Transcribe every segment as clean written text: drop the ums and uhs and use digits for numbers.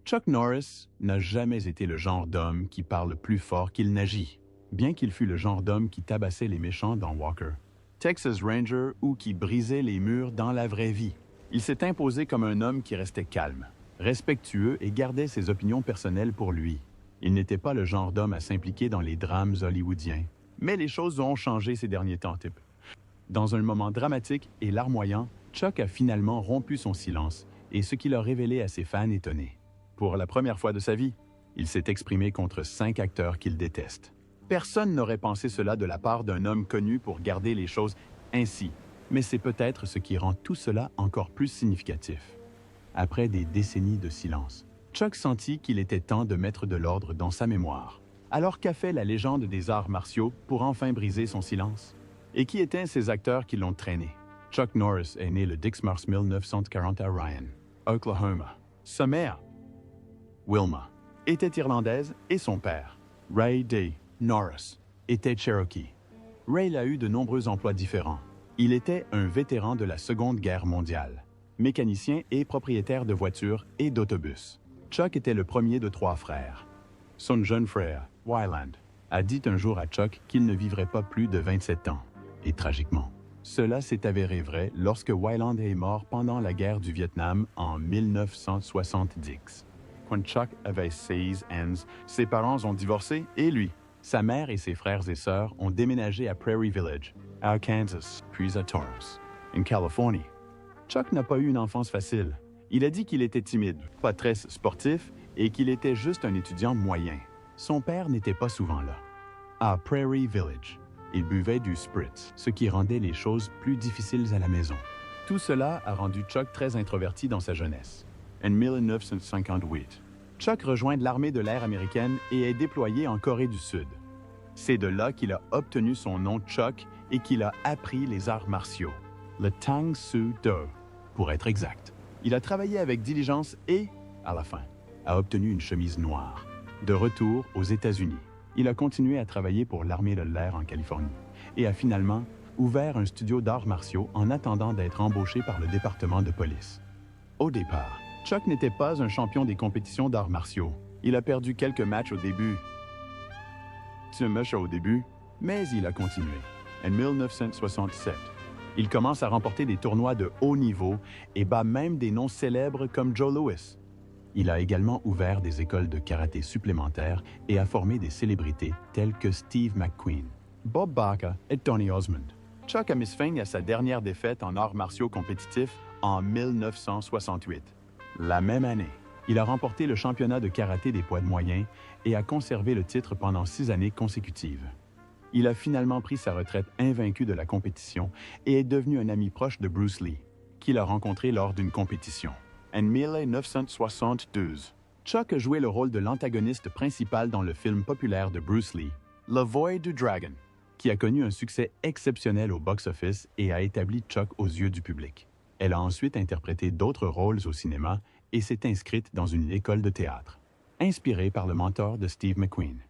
Chuck Norris n'a jamais été le genre d'homme qui parle plus fort qu'il n'agit, bien qu'il fût le genre d'homme qui tabassait les méchants dans Walker, Texas Ranger ou qui brisait les murs dans la vraie vie. Il s'est imposé comme un homme qui restait calme, respectueux et gardait ses opinions personnelles pour lui. Il n'était pas le genre d'homme à s'impliquer dans les drames hollywoodiens. Mais les choses ont changé ces derniers temps, type. Dans un moment dramatique et larmoyant, Chuck a finalement rompu son silence, et ce qu'il a révélé à ses fans étonnés. Pour la première fois de sa vie, il s'est exprimé contre 5 acteurs qu'il déteste. Personne n'aurait pensé cela de la part d'un homme connu pour garder les choses ainsi, mais c'est peut-être ce qui rend tout cela encore plus significatif. Après des décennies de silence, Chuck sentit qu'il était temps de mettre de l'ordre dans sa mémoire. Alors qu'a fait la légende des arts martiaux pour enfin briser son silence? Et qui étaient ces acteurs qui l'ont traîné? Chuck Norris est né le 10 mars 1940 à Ryan, Oklahoma. Sa mère, Wilma, était irlandaise et son père, Ray Day Norris, était Cherokee. Ray a eu de nombreux emplois différents. Il était un vétéran de la Seconde Guerre mondiale, mécanicien et propriétaire de voitures et d'autobus. Chuck était le premier de 3 frères. Son jeune frère, Wyland, a dit un jour à Chuck qu'il ne vivrait pas plus de 27 ans. Et tragiquement, cela s'est avéré vrai lorsque Wyland est mort pendant la guerre du Vietnam en 1970. Quand Chuck avait 16 ans, ses parents ont divorcé et lui, sa mère et ses frères et sœurs ont déménagé à Prairie Village, à Arkansas, puis à Torrance, en Californie. Chuck n'a pas eu une enfance facile. Il a dit qu'il était timide, pas très sportif et qu'il était juste un étudiant moyen. Son père n'était pas souvent là. À Prairie Village, il buvait du spritz, ce qui rendait les choses plus difficiles à la maison. Tout cela a rendu Chuck très introverti dans sa jeunesse. En 1958, Chuck rejoint l'armée de l'air américaine et est déployé en Corée du Sud. C'est de là qu'il a obtenu son nom Chuck et qu'il a appris les arts martiaux, le Tang Soo Do, pour être exact. Il a travaillé avec diligence et, à la fin, a obtenu une chemise noire. De retour aux États-Unis, il a continué à travailler pour l'armée de l'air en Californie et a finalement ouvert un studio d'arts martiaux en attendant d'être embauché par le département de police. Au départ, Chuck n'était pas un champion des compétitions d'arts martiaux. Il a perdu quelques matchs au début. Mais il a continué. En 1967, il commence à remporter des tournois de haut niveau et bat même des noms célèbres comme Joe Louis. Il a également ouvert des écoles de karaté supplémentaires et a formé des célébrités telles que Steve McQueen, Bob Baca et Tony Osmond. Chuck a mis fin à sa dernière défaite en arts martiaux compétitifs en 1968. La même année, il a remporté le championnat de karaté des poids moyens et a conservé le titre pendant 6 années consécutives. Il a finalement pris sa retraite invaincu de la compétition et est devenu un ami proche de Bruce Lee, qu'il a rencontré lors d'une compétition. En 1972, Chuck a joué le rôle de l'antagoniste principal dans le film populaire de Bruce Lee, Le Void du Dragon, qui a connu un succès exceptionnel au box-office et a établi Chuck aux yeux du public. Elle a ensuite interprété d'autres rôles au cinéma et s'est inscrite dans une école de théâtre, inspirée par le mentor de Steve McQueen.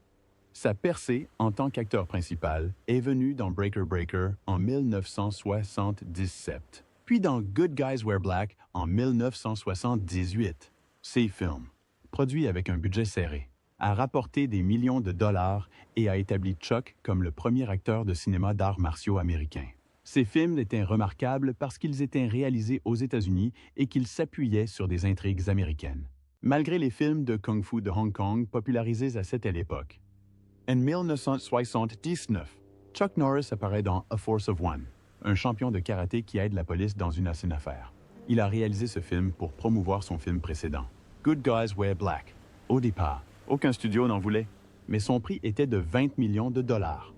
Sa percée en tant qu'acteur principal est venue dans Breaker Breaker en 1977, puis dans Good Guys Wear Black en 1978. Ces films, produits avec un budget serré, a rapporté des millions de dollars et a établi Chuck comme le premier acteur de cinéma d'arts martiaux américain. Ces films étaient remarquables parce qu'ils étaient réalisés aux États-Unis et qu'ils s'appuyaient sur des intrigues américaines, malgré les films de kung-fu de Hong Kong popularisés à cette époque. En 1979, Chuck Norris apparaît dans A Force of One, un champion de karaté qui aide la police dans une ancienne affaire. Il a réalisé ce film pour promouvoir son film précédent, Good Guys Wear Black. Au départ, aucun studio n'en voulait, mais son prix était de 20 millions de dollars.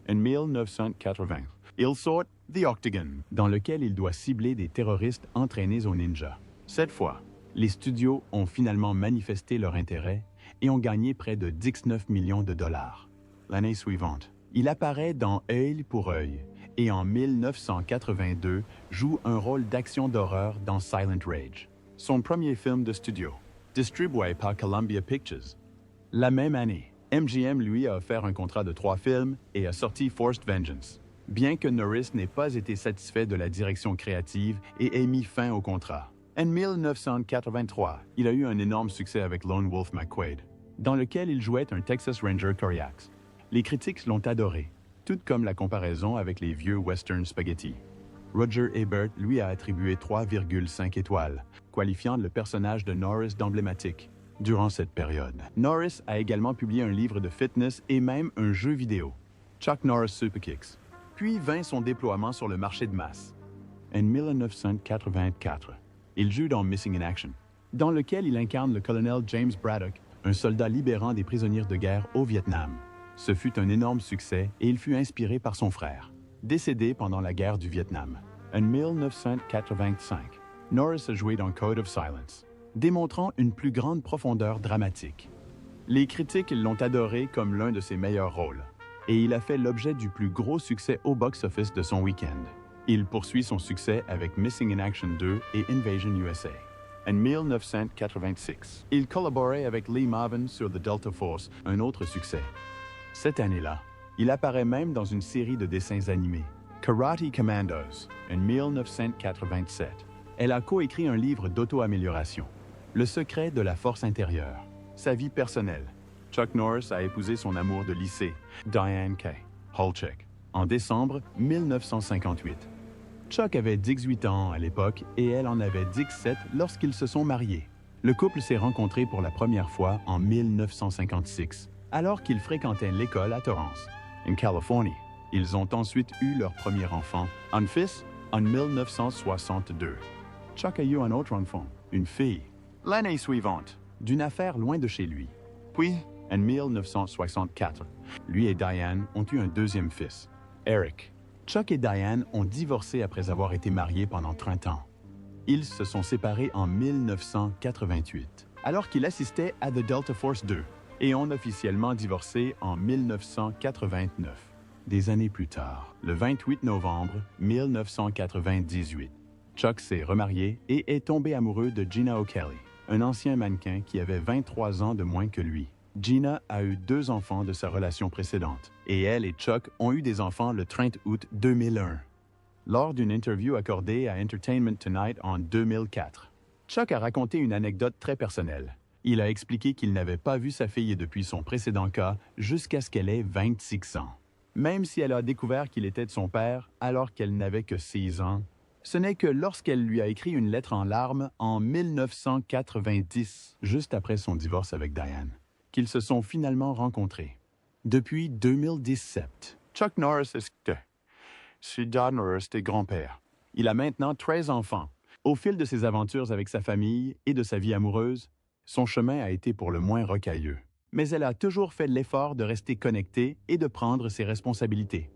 En 1980, il sort The Octagon, dans lequel il doit cibler des terroristes entraînés au ninja. Cette fois, les studios ont finalement manifesté leur intérêt et ont gagné près de 19 millions de dollars. L'année suivante, il apparaît dans Œil pour œil et en 1982 joue un rôle d'action d'horreur dans Silent Rage, son premier film de studio, distribué par Columbia Pictures. La même année, MGM lui a offert un contrat de 3 films et a sorti Forced Vengeance, bien que Norris n'ait pas été satisfait de la direction créative et ait mis fin au contrat. En 1983, il a eu un énorme succès avec Lone Wolf McQuaid, dans lequel il jouait un Texas Ranger coriace. Les critiques l'ont adoré, tout comme la comparaison avec les vieux western spaghetti. Roger Ebert lui a attribué 3,5 étoiles, qualifiant le personnage de Norris d'emblématique. Durant cette période, Norris a également publié un livre de fitness et même un jeu vidéo, Chuck Norris Superkicks, puis vint son déploiement sur le marché de masse. En 1984, il joue dans Missing in Action, dans lequel il incarne le colonel James Braddock, un soldat libérant des prisonniers de guerre au Vietnam. Ce fut un énorme succès et il fut inspiré par son frère, décédé pendant la guerre du Vietnam. En 1985, Norris a joué dans Code of Silence, démontrant une plus grande profondeur dramatique. Les critiques l'ont adoré comme l'un de ses meilleurs rôles, et il a fait l'objet du plus gros succès au box-office de son week-end. Il poursuit son succès avec Missing in Action 2 et Invasion USA. En 1986, il collaborait avec Lee Marvin sur The Delta Force, un autre succès. Cette année-là, il apparaît même dans une série de dessins animés, Karate Commandos, en 1987. Elle a coécrit un livre d'auto-amélioration, Le secret de la force intérieure, sa vie personnelle. Chuck Norris a épousé son amour de lycée, Diane K. Holchek, en décembre 1958. Chuck avait 18 ans à l'époque et elle en avait 17 lorsqu'ils se sont mariés. Le couple s'est rencontré pour la première fois en 1956, alors qu'ils fréquentaient l'école à Torrance, en Californie. Ils ont ensuite eu leur premier enfant, un fils, en 1962. Chuck a eu un autre enfant, une fille, l'année suivante, d'une affaire loin de chez lui. Puis, en 1964, lui et Diane ont eu un deuxième fils, Eric. Chuck et Diane ont divorcé après avoir été mariés pendant 30 ans. Ils se sont séparés en 1988, alors qu'il assistait à The Delta Force 2, et ont officiellement divorcé en 1989. Des années plus tard, le 28 novembre 1998, Chuck s'est remarié et est tombé amoureux de Gina O'Kelly, un ancien mannequin qui avait 23 ans de moins que lui. Gina a eu 2 enfants de sa relation précédente, et elle et Chuck ont eu des enfants le 30 août 2001. Lors d'une interview accordée à Entertainment Tonight en 2004, Chuck a raconté une anecdote très personnelle. Il a expliqué qu'il n'avait pas vu sa fille depuis son précédent cas jusqu'à ce qu'elle ait 26 ans. Même si elle a découvert qu'il était de son père alors qu'elle n'avait que 6 ans, ce n'est que lorsqu'elle lui a écrit une lettre en larmes en 1990, juste après son divorce avec Diane, qu'ils se sont finalement rencontrés. Depuis 2017, Chuck Norris c'est John Norris et grand-père. Il a maintenant 13 enfants. Au fil de ses aventures avec sa famille et de sa vie amoureuse, son chemin a été pour le moins rocailleux. Mais elle a toujours fait l'effort de rester connectée et de prendre ses responsabilités.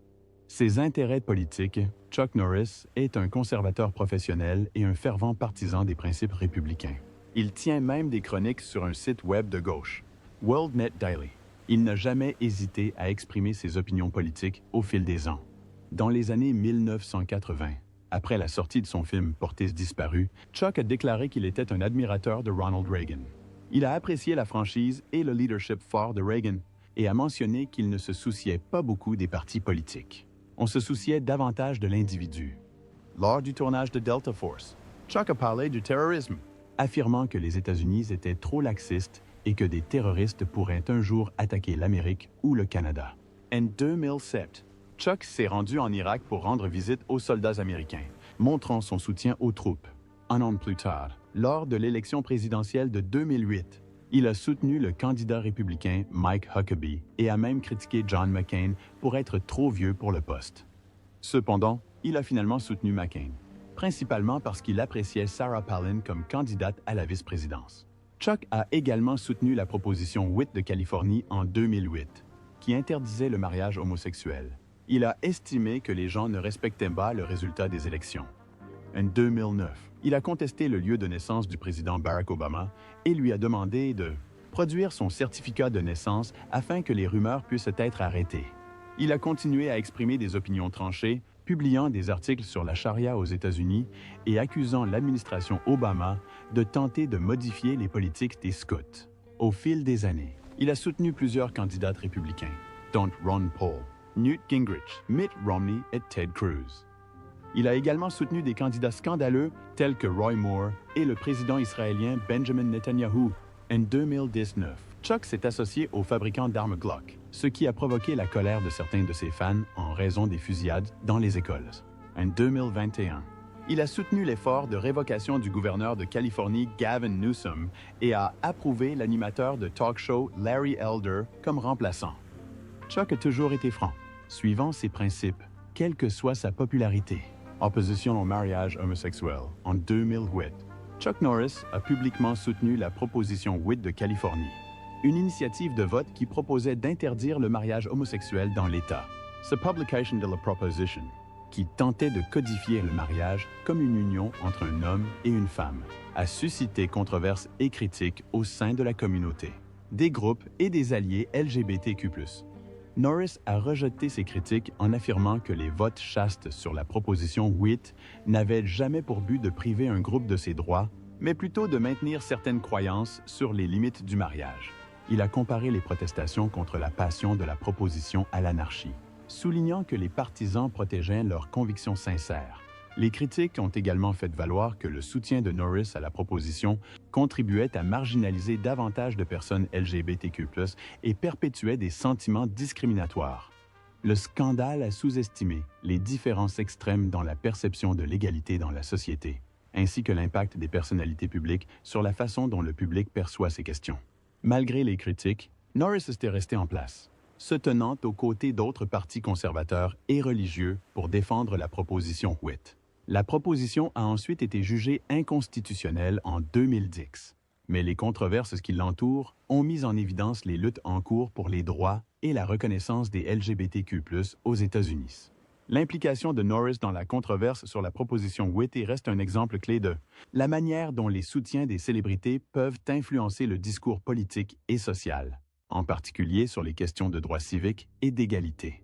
Ses intérêts politiques, Chuck Norris est un conservateur professionnel et un fervent partisan des principes républicains. Il tient même des chroniques sur un site web de gauche, WorldNet Daily. Il n'a jamais hésité à exprimer ses opinions politiques au fil des ans. Dans les années 1980, après la sortie de son film Portés disparus, Chuck a déclaré qu'il était un admirateur de Ronald Reagan. Il a apprécié la franchise et le leadership fort de Reagan et a mentionné qu'il ne se souciait pas beaucoup des partis politiques. On se souciait davantage de l'individu. Lors du tournage de Delta Force, Chuck a parlé du terrorisme, affirmant que les États-Unis étaient trop laxistes et que des terroristes pourraient un jour attaquer l'Amérique ou le Canada. En 2007, Chuck s'est rendu en Irak pour rendre visite aux soldats américains, montrant son soutien aux troupes. Un an plus tard, lors de l'élection présidentielle de 2008, il a soutenu le candidat républicain Mike Huckabee et a même critiqué John McCain pour être trop vieux pour le poste. Cependant, il a finalement soutenu McCain, principalement parce qu'il appréciait Sarah Palin comme candidate à la vice-présidence. Chuck a également soutenu la proposition 8 de Californie en 2008, qui interdisait le mariage homosexuel. Il a estimé que les gens ne respectaient pas le résultat des élections. En 2009, il a contesté le lieu de naissance du président Barack Obama et lui a demandé de produire son certificat de naissance afin que les rumeurs puissent être arrêtées. Il a continué à exprimer des opinions tranchées, publiant des articles sur la charia aux États-Unis et accusant l'administration Obama de tenter de modifier les politiques des scouts. Au fil des années, il a soutenu plusieurs candidats républicains, dont Ron Paul, Newt Gingrich, Mitt Romney et Ted Cruz. Il a également soutenu des candidats scandaleux tels que Roy Moore et le président israélien Benjamin Netanyahu. En 2019, Chuck s'est associé au fabricant d'armes Glock, ce qui a provoqué la colère de certains de ses fans en raison des fusillades dans les écoles. En 2021, il a soutenu l'effort de révocation du gouverneur de Californie Gavin Newsom et a approuvé l'animateur de talk show Larry Elder comme remplaçant. Chuck a toujours été franc, suivant ses principes, quelle que soit sa popularité. Opposition au mariage homosexuel. En 2008, Chuck Norris a publiquement soutenu la proposition 8 de Californie, une initiative de vote qui proposait d'interdire le mariage homosexuel dans l'État. Ce publication de la proposition, qui tentait de codifier le mariage comme une union entre un homme et une femme, a suscité controverses et critiques au sein de la communauté, des groupes et des alliés LGBTQ+. Norris a rejeté ces critiques en affirmant que les votes chastes sur la proposition 8 n'avaient jamais pour but de priver un groupe de ses droits, mais plutôt de maintenir certaines croyances sur les limites du mariage. Il a comparé les protestations contre la passion de la proposition à l'anarchie, soulignant que les partisans protégeaient leurs convictions sincères. Les critiques ont également fait valoir que le soutien de Norris à la proposition contribuait à marginaliser davantage de personnes LGBTQ+, et perpétuait des sentiments discriminatoires. Le scandale a sous-estimé les différences extrêmes dans la perception de l'égalité dans la société, ainsi que l'impact des personnalités publiques sur la façon dont le public perçoit ces questions. Malgré les critiques, Norris était resté en place, se tenant aux côtés d'autres partis conservateurs et religieux pour défendre la proposition 8. La proposition a ensuite été jugée inconstitutionnelle en 2010, mais les controverses qui l'entourent ont mis en évidence les luttes en cours pour les droits et la reconnaissance des LGBTQ+ aux États-Unis. L'implication de Norris dans la controverse sur la proposition 8 reste un exemple clé de la manière dont les soutiens des célébrités peuvent influencer le discours politique et social, en particulier sur les questions de droits civiques et d'égalité.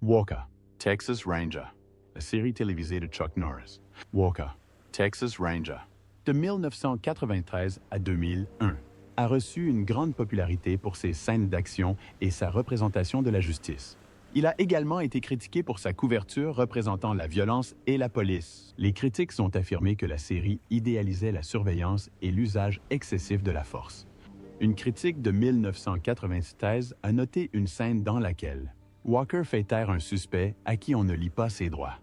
Walker, Texas Ranger. La série télévisée de Chuck Norris. Walker, Texas Ranger. De 1993 à 2001, a reçu une grande popularité pour ses scènes d'action et sa représentation de la justice. Il a également été critiqué pour sa couverture représentant la violence et la police. Les critiques ont affirmé que la série idéalisait la surveillance et l'usage excessif de la force. Une critique de 1993 a noté une scène dans laquelle Walker fait taire un suspect à qui on ne lit pas ses droits.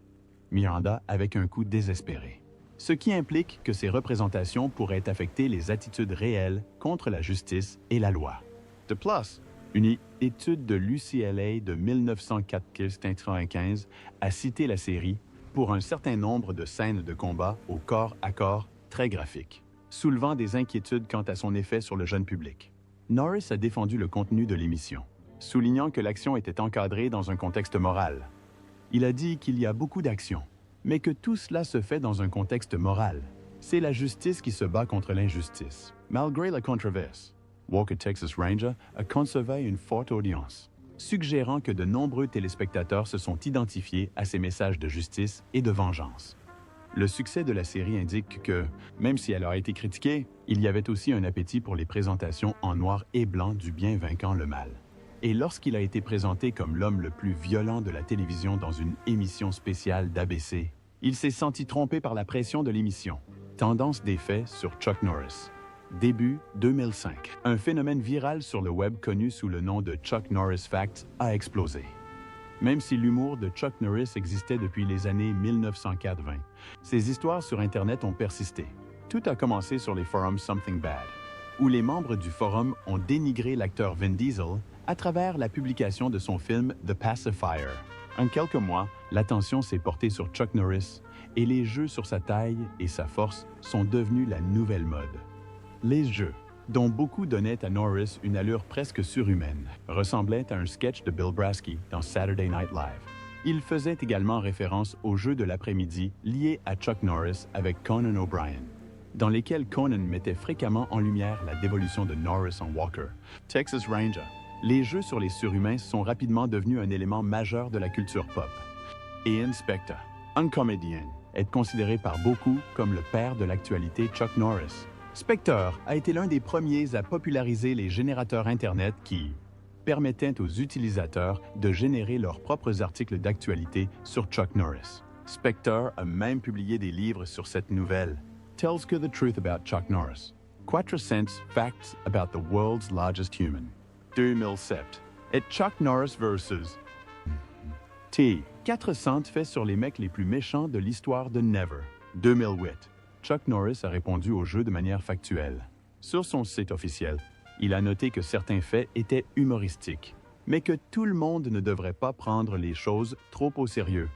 Miranda avec un coup désespéré. Ce qui implique que ces représentations pourraient affecter les attitudes réelles contre la justice et la loi. De plus, une étude de l'UCLA de 1995 a cité la série pour un certain nombre de scènes de combat au corps à corps très graphiques, soulevant des inquiétudes quant à son effet sur le jeune public. Norris a défendu le contenu de l'émission, soulignant que l'action était encadrée dans un contexte moral. Il a dit qu'il y a beaucoup d'actions, mais que tout cela se fait dans un contexte moral. C'est la justice qui se bat contre l'injustice. Malgré la controverse, Walker Texas Ranger a conservé une forte audience, suggérant que de nombreux téléspectateurs se sont identifiés à ces messages de justice et de vengeance. Le succès de la série indique que, même si elle a été critiquée, il y avait aussi un appétit pour les présentations en noir et blanc du bien vainquant le mal. Et lorsqu'il a été présenté comme l'homme le plus violent de la télévision dans une émission spéciale d'ABC, il s'est senti trompé par la pression de l'émission. Tendance des faits sur Chuck Norris. Début 2005. Un phénomène viral sur le web connu sous le nom de Chuck Norris Facts a explosé. Même si l'humour de Chuck Norris existait depuis les années 1980, ses histoires sur Internet ont persisté. Tout a commencé sur les forums Something Bad, où les membres du forum ont dénigré l'acteur Vin Diesel à travers la publication de son film The Pacifier. En quelques mois, l'attention s'est portée sur Chuck Norris et les jeux sur sa taille et sa force sont devenus la nouvelle mode. Les jeux, dont beaucoup donnaient à Norris une allure presque surhumaine, ressemblaient à un sketch de Bill Brasky dans Saturday Night Live. Il faisait également référence aux jeux de l'après-midi liés à Chuck Norris avec Conan O'Brien, dans lesquels Conan mettait fréquemment en lumière la dévolution de Norris en Walker. Texas Ranger. Les jeux sur les surhumains sont rapidement devenus un élément majeur de la culture pop. Ian Spector, un comédien, est considéré par beaucoup comme le père de l'actualité Chuck Norris. Spector a été l'un des premiers à populariser les générateurs Internet qui permettaient aux utilisateurs de générer leurs propres articles d'actualité sur Chuck Norris. Spectre a même publié des livres sur cette nouvelle. Tells you the truth about Chuck Norris. 4 cents facts about the world's largest human. 2007. Et Chuck Norris versus T. 4 cents faits sur les mecs les plus méchants de l'histoire de Never. 2008. Chuck Norris a répondu au jeu de manière factuelle. Sur son site officiel, il a noté que certains faits étaient humoristiques, mais que tout le monde ne devrait pas prendre les choses trop au sérieux.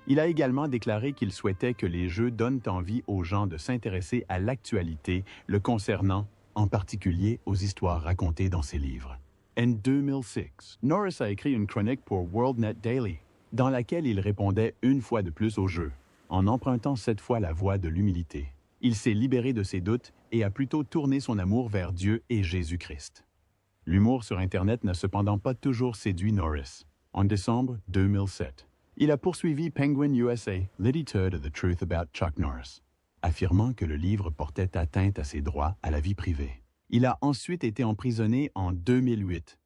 Il a également déclaré qu'il souhaitait que les jeux donnent envie aux gens de s'intéresser à l'actualité le concernant, en particulier aux histoires racontées dans ses livres. En 2006, Norris a écrit une chronique pour WorldNet Daily, dans laquelle il répondait une fois de plus au jeu, en empruntant cette fois la voie de l'humilité. Il s'est libéré de ses doutes et a plutôt tourné son amour vers Dieu et Jésus-Christ. L'humour sur Internet n'a cependant pas toujours séduit Norris. En décembre 2007, il a poursuivi Penguin USA, l'éditeur de The Truth About Chuck Norris, affirmant que le livre portait atteinte à ses droits à la vie privée. Il a ensuite été emprisonné en 2008.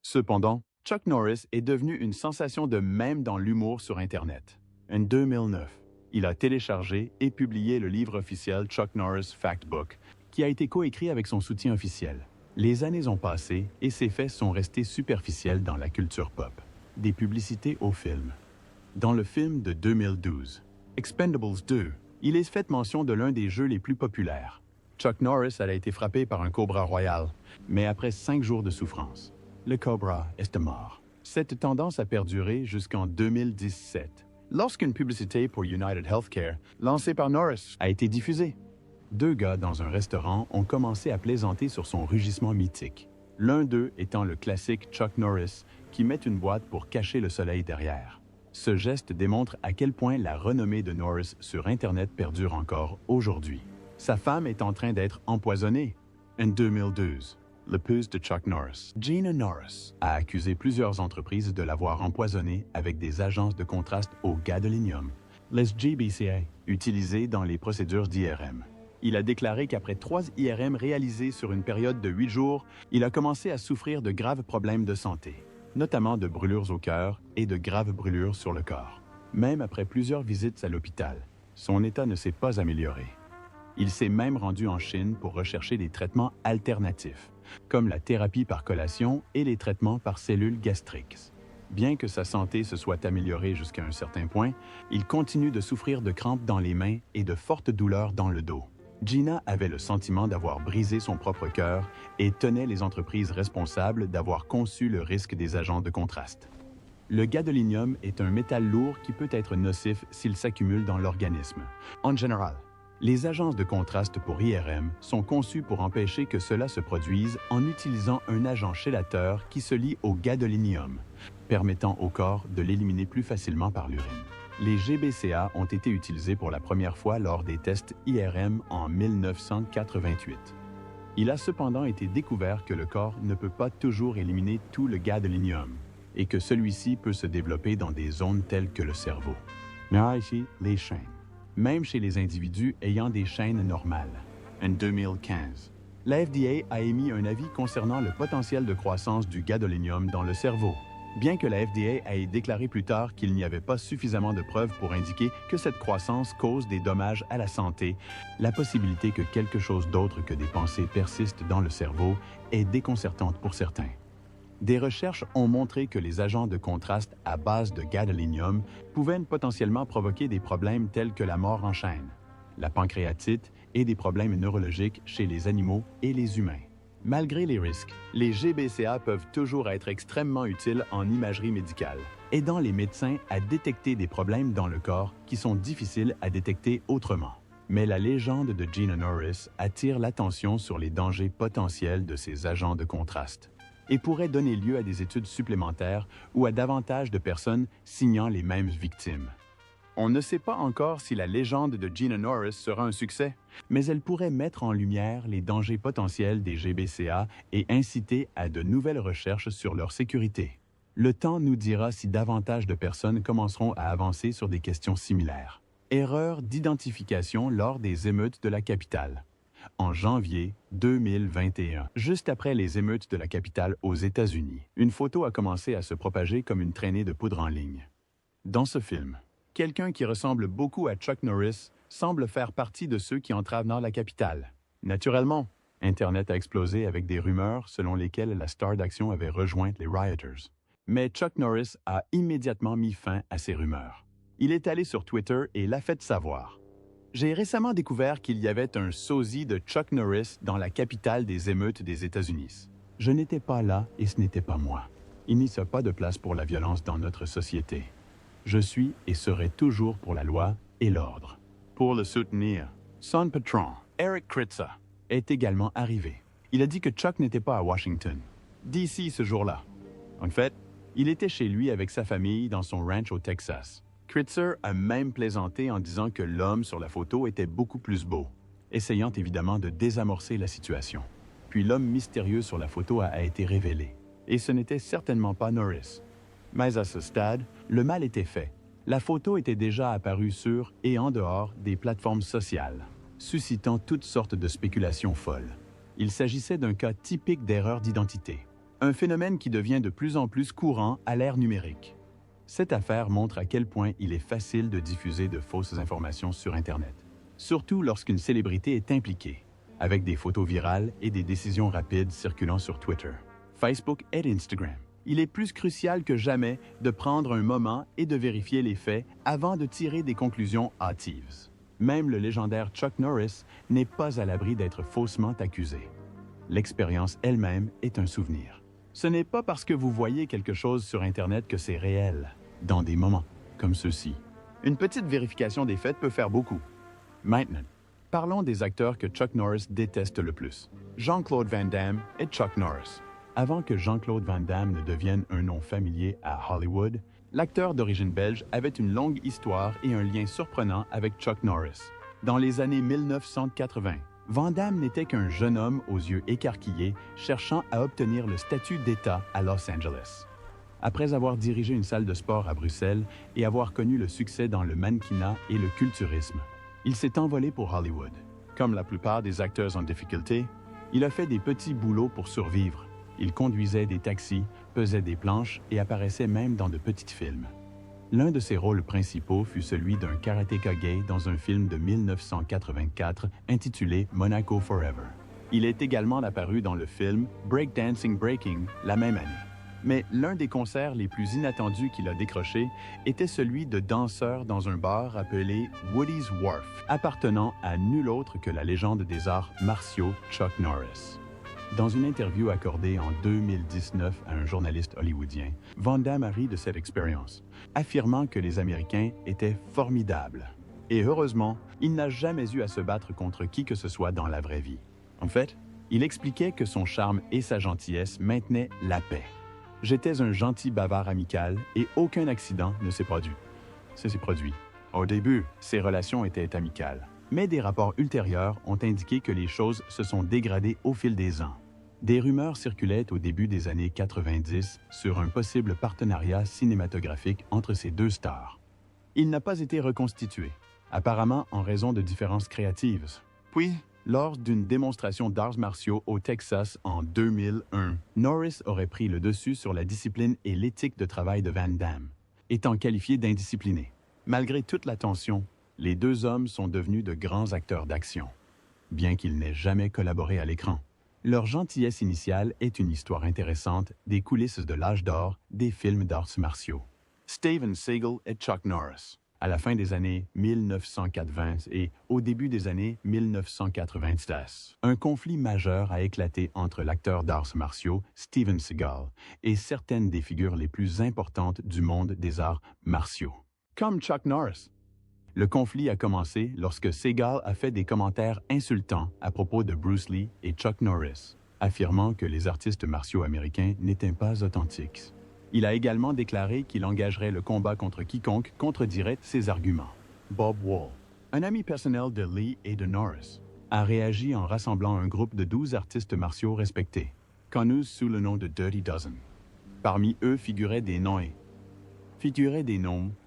Cependant, Chuck Norris est devenu une sensation de mème dans l'humour sur Internet. En 2009, il a téléchargé et publié le livre officiel Chuck Norris Factbook, qui a été coécrit avec son soutien officiel. Les années ont passé et ces faits sont restés superficiels dans la culture pop. Des publicités au film. Dans le film de 2012, Expendables 2, il est fait mention de l'un des jeux les plus populaires. Chuck Norris a été frappé par un cobra royal, mais après 5 jours de souffrance, le cobra est mort. Cette tendance a perduré jusqu'en 2017, lorsqu'une publicité pour United Healthcare, lancée par Norris, a été diffusée. 2 gars dans un restaurant ont commencé à plaisanter sur son rugissement mythique. L'un d'eux étant le classique Chuck Norris, qui met une boîte pour cacher le soleil derrière. Ce geste démontre à quel point la renommée de Norris sur Internet perdure encore aujourd'hui. Sa femme est en train d'être empoisonnée. En 2012, l'épouse de Chuck Norris, Gina Norris, a accusé plusieurs entreprises de l'avoir empoisonnée avec des agences de contraste au gadolinium, les GBCA, utilisées dans les procédures d'IRM. Il a déclaré qu'après 3 IRM réalisés sur une période de 8 jours, il a commencé à souffrir de graves problèmes de santé, notamment de brûlures au cœur et de graves brûlures sur le corps. Même après plusieurs visites à l'hôpital, son état ne s'est pas amélioré. Il s'est même rendu en Chine pour rechercher des traitements alternatifs, comme la thérapie par collation et les traitements par cellules gastriques. Bien que sa santé se soit améliorée jusqu'à un certain point, il continue de souffrir de crampes dans les mains et de fortes douleurs dans le dos. Gina avait le sentiment d'avoir brisé son propre cœur et tenait les entreprises responsables d'avoir conçu le risque des agents de contraste. Le gadolinium est un métal lourd qui peut être nocif s'il s'accumule dans l'organisme. En général, les agences de contraste pour IRM sont conçues pour empêcher que cela se produise en utilisant un agent chélateur qui se lie au gadolinium, permettant au corps de l'éliminer plus facilement par l'urine. Les GBCA ont été utilisés pour la première fois lors des tests IRM en 1988. Il a cependant été découvert que le corps ne peut pas toujours éliminer tout le gadolinium et que celui-ci peut se développer dans des zones telles que le cerveau. Mais ici, les chaînes. Même chez les individus ayant des chaînes normales. En 2015, la FDA a émis un avis concernant le potentiel de croissance du gadolinium dans le cerveau. Bien que la FDA ait déclaré plus tard qu'il n'y avait pas suffisamment de preuves pour indiquer que cette croissance cause des dommages à la santé, la possibilité que quelque chose d'autre que des pensées persiste dans le cerveau est déconcertante pour certains. Des recherches ont montré que les agents de contraste à base de gadolinium pouvaient potentiellement provoquer des problèmes tels que la mort en chaîne, la pancréatite et des problèmes neurologiques chez les animaux et les humains. Malgré les risques, les GBCA peuvent toujours être extrêmement utiles en imagerie médicale, aidant les médecins à détecter des problèmes dans le corps qui sont difficiles à détecter autrement. Mais la légende de Gina Norris attire l'attention sur les dangers potentiels de ces agents de contraste et pourrait donner lieu à des études supplémentaires ou à davantage de personnes signant les mêmes victimes. On ne sait pas encore si la légende de Gina Norris sera un succès, mais elle pourrait mettre en lumière les dangers potentiels des GBCA et inciter à de nouvelles recherches sur leur sécurité. Le temps nous dira si davantage de personnes commenceront à avancer sur des questions similaires. Erreur d'identification lors des émeutes de la capitale. En janvier 2021, juste après les émeutes de la capitale aux États-Unis, une photo a commencé à se propager comme une traînée de poudre en ligne. Dans ce film, quelqu'un qui ressemble beaucoup à Chuck Norris semble faire partie de ceux qui entravent dans la capitale. Naturellement, Internet a explosé avec des rumeurs selon lesquelles la star d'action avait rejoint les rioters. Mais Chuck Norris a immédiatement mis fin à ces rumeurs. Il est allé sur Twitter et l'a fait savoir. J'ai récemment découvert qu'il y avait un sosie de Chuck Norris dans la capitale des émeutes des États-Unis. Je n'étais pas là et ce n'était pas moi. Il n'y a pas de place pour la violence dans notre société. Je suis et serai toujours pour la loi et l'ordre. Pour le soutenir, son patron, Eric Kritza, est également arrivé. Il a dit que Chuck n'était pas à Washington, D.C. ce jour-là. En fait, il était chez lui avec sa famille dans son ranch au Texas. Kritzer a même plaisanté en disant que l'homme sur la photo était beaucoup plus beau, essayant évidemment de désamorcer la situation. Puis l'homme mystérieux sur la photo a été révélé. Et ce n'était certainement pas Norris. Mais à ce stade, le mal était fait. La photo était déjà apparue sur et en dehors des plateformes sociales, suscitant toutes sortes de spéculations folles. Il s'agissait d'un cas typique d'erreur d'identité, un phénomène qui devient de plus en plus courant à l'ère numérique. Cette affaire montre à quel point il est facile de diffuser de fausses informations sur Internet, surtout lorsqu'une célébrité est impliquée, avec des photos virales et des décisions rapides circulant sur Twitter, Facebook et Instagram. Il est plus crucial que jamais de prendre un moment et de vérifier les faits avant de tirer des conclusions hâtives. Même le légendaire Chuck Norris n'est pas à l'abri d'être faussement accusé. L'expérience elle-même est un souvenir. Ce n'est pas parce que vous voyez quelque chose sur Internet que c'est réel, dans des moments comme ceux-ci. Une petite vérification des faits peut faire beaucoup. Maintenant, parlons des acteurs que Chuck Norris déteste le plus. Jean-Claude Van Damme et Chuck Norris. Avant que Jean-Claude Van Damme ne devienne un nom familier à Hollywood, l'acteur d'origine belge avait une longue histoire et un lien surprenant avec Chuck Norris. Dans les années 1980, Van Damme n'était qu'un jeune homme aux yeux écarquillés cherchant à obtenir le statut d'État à Los Angeles. Après avoir dirigé une salle de sport à Bruxelles et avoir connu le succès dans le mannequinat et le culturisme, il s'est envolé pour Hollywood. Comme la plupart des acteurs en difficulté, il a fait des petits boulots pour survivre. Il conduisait des taxis, pesait des planches et apparaissait même dans de petits films. L'un de ses rôles principaux fut celui d'un karatéka gay dans un film de 1984 intitulé Monaco Forever. Il est également apparu dans le film Breakdancing Breaking la même année. Mais l'un des concerts les plus inattendus qu'il a décroché était celui de danseur dans un bar appelé Woody's Wharf, appartenant à nul autre que la légende des arts martiaux Chuck Norris. Dans une interview accordée en 2019 à un journaliste hollywoodien, Van Damme a ri de cette expérience, affirmant que les Américains étaient formidables. Et heureusement, il n'a jamais eu à se battre contre qui que ce soit dans la vraie vie. En fait, il expliquait que son charme et sa gentillesse maintenaient la paix. J'étais un gentil bavard amical et aucun accident ne s'est produit. Ça s'est produit. Au début, ces relations étaient amicales. Mais des rapports ultérieurs ont indiqué que les choses se sont dégradées au fil des ans. Des rumeurs circulaient au début des années 90 sur un possible partenariat cinématographique entre ces deux stars. Il n'a pas été reconstitué, apparemment en raison de différences créatives. Puis, lors d'une démonstration d'arts martiaux au Texas en 2001, Norris aurait pris le dessus sur la discipline et l'éthique de travail de Van Damme, étant qualifié d'indiscipliné. Malgré toute la tension, les deux hommes sont devenus de grands acteurs d'action, bien qu'ils n'aient jamais collaboré à l'écran. Leur gentillesse initiale est une histoire intéressante des coulisses de l'âge d'or des films d'arts martiaux. Steven Seagal et Chuck Norris. À la fin des années 1980 et au début des années 1990, un conflit majeur a éclaté entre l'acteur d'arts martiaux Steven Seagal et certaines des figures les plus importantes du monde des arts martiaux, comme Chuck Norris. Le conflit a commencé lorsque Seagal a fait des commentaires insultants à propos de Bruce Lee et Chuck Norris, affirmant que les artistes martiaux américains n'étaient pas authentiques. Il a également déclaré qu'il engagerait le combat contre quiconque contredirait ses arguments. Bob Wall, un ami personnel de Lee et de Norris, a réagi en rassemblant un groupe de 12 artistes martiaux respectés, connus sous le nom de Dirty Dozen. Parmi eux figuraient des noms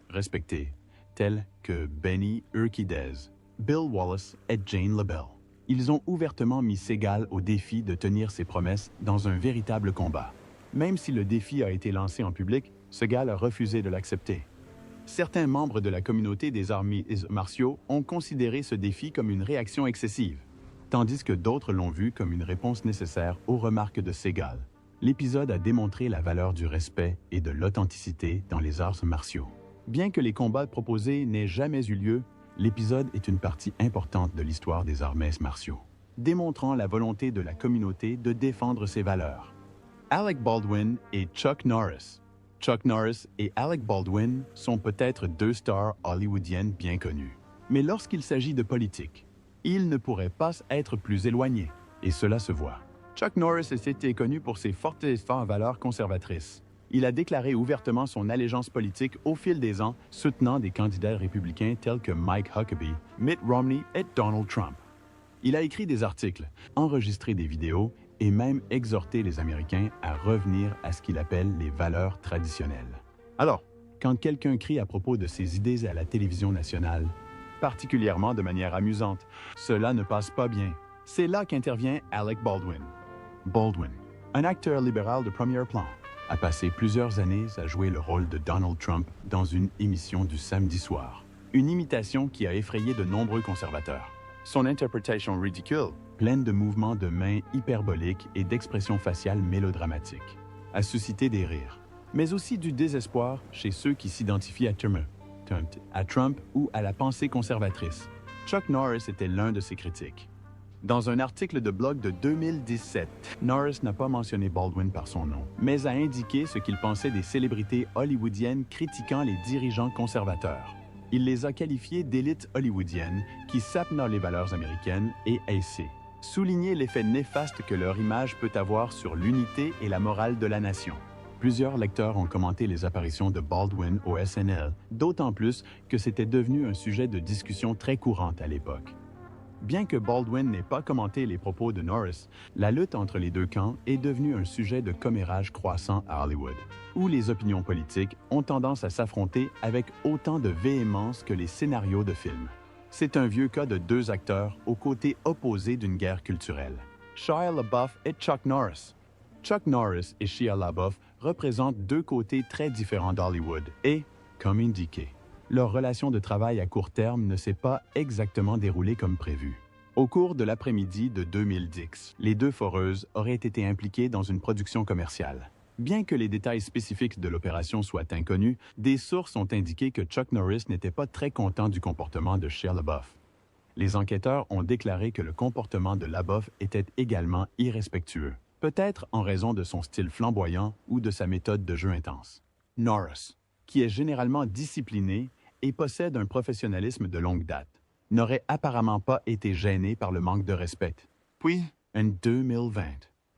respectés, tels que Benny Urquidez, Bill Wallace et Jane LaBelle. Ils ont ouvertement mis Seagal au défi de tenir ses promesses dans un véritable combat. Même si le défi a été lancé en public, Seagal a refusé de l'accepter. Certains membres de la communauté des arts martiaux ont considéré ce défi comme une réaction excessive, tandis que d'autres l'ont vu comme une réponse nécessaire aux remarques de Seagal. L'épisode a démontré la valeur du respect et de l'authenticité dans les arts martiaux. Bien que les combats proposés n'aient jamais eu lieu, l'épisode est une partie importante de l'histoire des arts martiaux, démontrant la volonté de la communauté de défendre ses valeurs. Alec Baldwin et Chuck Norris. Chuck Norris et Alec Baldwin sont peut-être deux stars hollywoodiennes bien connues. Mais lorsqu'il s'agit de politique, ils ne pourraient pas être plus éloignés, et cela se voit. Chuck Norris était connu pour ses fortes valeurs conservatrices. Il a déclaré ouvertement son allégeance politique au fil des ans, soutenant des candidats républicains tels que Mike Huckabee, Mitt Romney et Donald Trump. Il a écrit des articles, enregistré des vidéos et même exhorté les Américains à revenir à ce qu'il appelle les valeurs traditionnelles. Alors, quand quelqu'un crie à propos de ses idées à la télévision nationale, particulièrement de manière amusante, cela ne passe pas bien. C'est là qu'intervient Alec Baldwin. Baldwin, un acteur libéral de premier plan, a passé plusieurs années à jouer le rôle de Donald Trump dans une émission du samedi soir. Une imitation qui a effrayé de nombreux conservateurs. Son interprétation ridicule, pleine de mouvements de mains hyperboliques et d'expressions faciales mélodramatiques, a suscité des rires, mais aussi du désespoir chez ceux qui s'identifient à Trump ou à la pensée conservatrice. Chuck Norris était l'un de ces critiques. Dans un article de blog de 2017, Norris n'a pas mentionné Baldwin par son nom, mais a indiqué ce qu'il pensait des célébrités hollywoodiennes critiquant les dirigeants conservateurs. Il les a qualifiés d'élites hollywoodiennes qui sapent dans les valeurs américaines et souligner l'effet néfaste que leur image peut avoir sur l'unité et la morale de la nation. Plusieurs lecteurs ont commenté les apparitions de Baldwin au SNL, d'autant plus que c'était devenu un sujet de discussion très courante à l'époque. Bien que Baldwin n'ait pas commenté les propos de Norris, la lutte entre les deux camps est devenue un sujet de commérage croissant à Hollywood, où les opinions politiques ont tendance à s'affronter avec autant de véhémence que les scénarios de films. C'est un vieux cas de deux acteurs aux côtés opposés d'une guerre culturelle. Shia LaBeouf et Chuck Norris. Chuck Norris et Shia LaBeouf représentent deux côtés très différents d'Hollywood et, comme indiqué, leur relation de travail à court terme ne s'est pas exactement déroulée comme prévu. Au cours de l'après-midi de 2010, les deux foreuses auraient été impliquées dans une production commerciale. Bien que les détails spécifiques de l'opération soient inconnus, des sources ont indiqué que Chuck Norris n'était pas très content du comportement de Shia LaBeouf. Les enquêteurs ont déclaré que le comportement de LaBeouf était également irrespectueux, peut-être en raison de son style flamboyant ou de sa méthode de jeu intense. Norris, qui est généralement discipliné et possède un professionnalisme de longue date, n'aurait apparemment pas été gêné par le manque de respect. Puis, en 2020,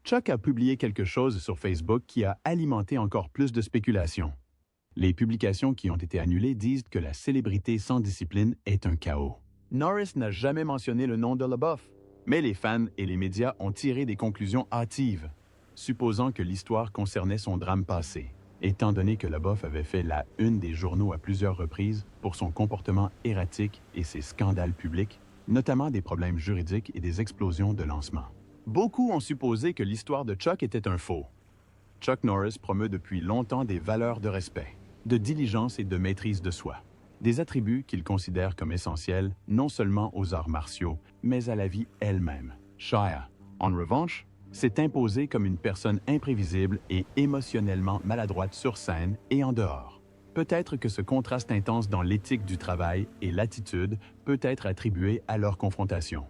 Chuck a publié quelque chose sur Facebook qui a alimenté encore plus de spéculations. Les publications qui ont été annulées disent que la célébrité sans discipline est un chaos. Norris n'a jamais mentionné le nom de LaBeouf, mais les fans et les médias ont tiré des conclusions hâtives, supposant que l'histoire concernait son drame passé, étant donné que LaBeouf avait fait la une des journaux à plusieurs reprises pour son comportement erratique et ses scandales publics, notamment des problèmes juridiques et des explosions de lancement. Beaucoup ont supposé que l'histoire de Chuck était un faux. Chuck Norris promeut depuis longtemps des valeurs de respect, de diligence et de maîtrise de soi, des attributs qu'il considère comme essentiels non seulement aux arts martiaux, mais à la vie elle-même. Shia, en revanche, s'est imposé comme une personne imprévisible et émotionnellement maladroite sur scène et en dehors. Peut-être que ce contraste intense dans l'éthique du travail et l'attitude peut être attribué à leur confrontation.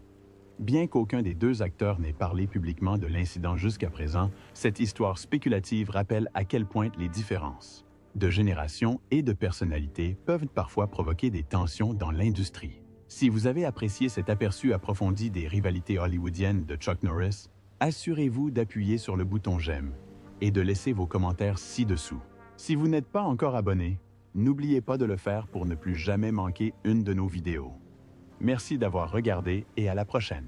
Bien qu'aucun des deux acteurs n'ait parlé publiquement de l'incident jusqu'à présent, cette histoire spéculative rappelle à quel point les différences de génération et de personnalité peuvent parfois provoquer des tensions dans l'industrie. Si vous avez apprécié cet aperçu approfondi des rivalités hollywoodiennes de Chuck Norris, assurez-vous d'appuyer sur le bouton j'aime et de laisser vos commentaires ci-dessous. Si vous n'êtes pas encore abonné, n'oubliez pas de le faire pour ne plus jamais manquer une de nos vidéos. Merci d'avoir regardé et à la prochaine.